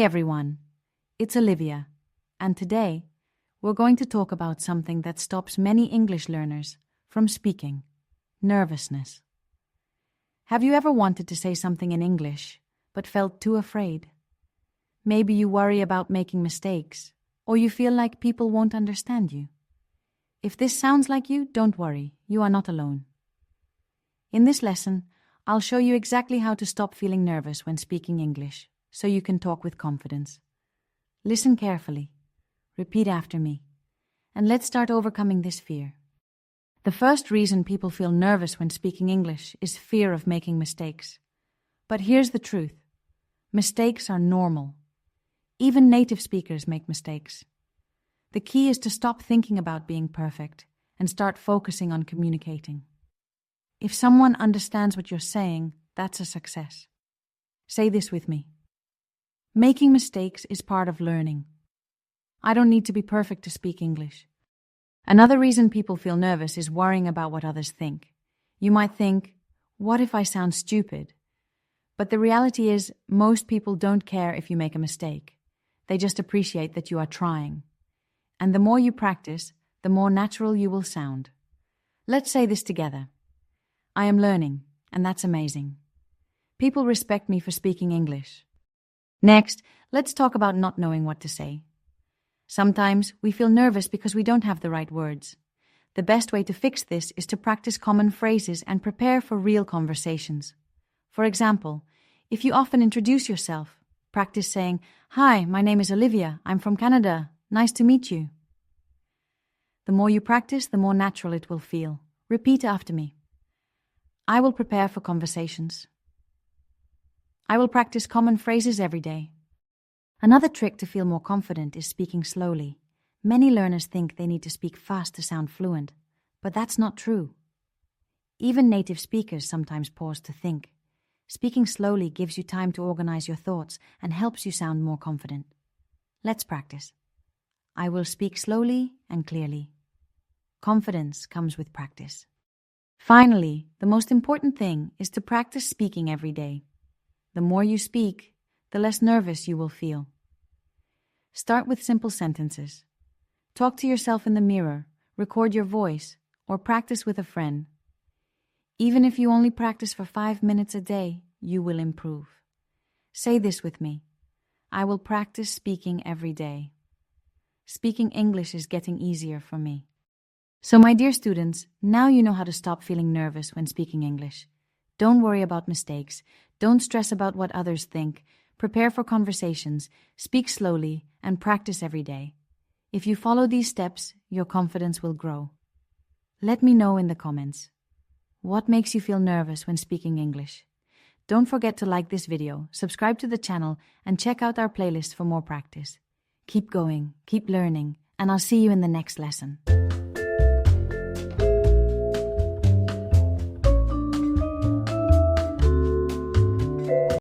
everyone, it's Olivia, and today we're going to talk about something that stops many English learners from speaking: nervousness. Have you ever wanted to say something in English but felt too afraid? Maybe you worry about making mistakes, or you feel like people won't understand you. If this sounds like you, don't worry, you are not alone. In this lesson, I'll show you exactly how to stop feeling nervous when speaking English, so you can talk with confidence. Listen carefully, repeat after me, and let's start overcoming this fear. The first reason people feel nervous when speaking English is fear of making mistakes. But here's the truth: mistakes are normal. Even native speakers make mistakes. The key is to stop thinking about being perfect and start focusing on communicating. If someone understands what you're saying, that's a success. Say this with me: making mistakes is part of learning. I don't need to be perfect to speak English. Another reason people feel nervous is worrying about what others think. You might think, what if I sound stupid? But the reality is, most people don't care if you make a mistake. They just appreciate that you are trying. And the more you practice, the more natural you will sound. Let's say this together: I am learning, and that's amazing. People respect me for speaking English. Next, let's talk about not knowing what to say. Sometimes we feel nervous because we don't have the right words. The best way to fix this is to practice common phrases and prepare for real conversations. For example, if you often introduce yourself, practice saying, "Hi, my name is Olivia. I'm from Canada. Nice to meet you." The more you practice, the more natural it will feel. Repeat after me: I will prepare for conversations. I will practice common phrases every day. Another trick to feel more confident is speaking slowly. Many learners think they need to speak fast to sound fluent, but that's not true. Even native speakers sometimes pause to think. Speaking slowly gives you time to organize your thoughts and helps you sound more confident. Let's practice. I will speak slowly and clearly. Confidence comes with practice. Finally, the most important thing is to practice speaking every day. The more you speak, the less nervous you will feel. Start with simple sentences. Talk to yourself in the mirror, record your voice, or practice with a friend. Even if you only practice for 5 minutes a day, you will improve. Say this with me: I will practice speaking every day. Speaking English is getting easier for me. So my dear students, now you know how to stop feeling nervous when speaking English. Don't worry about mistakes. Don't stress about what others think. Prepare for conversations, speak slowly, and practice every day. If you follow these steps, your confidence will grow. Let me know in the comments: what makes you feel nervous when speaking English? Don't forget to like this video, subscribe to the channel, and check out our playlist for more practice. Keep going, keep learning, and I'll see you in the next lesson.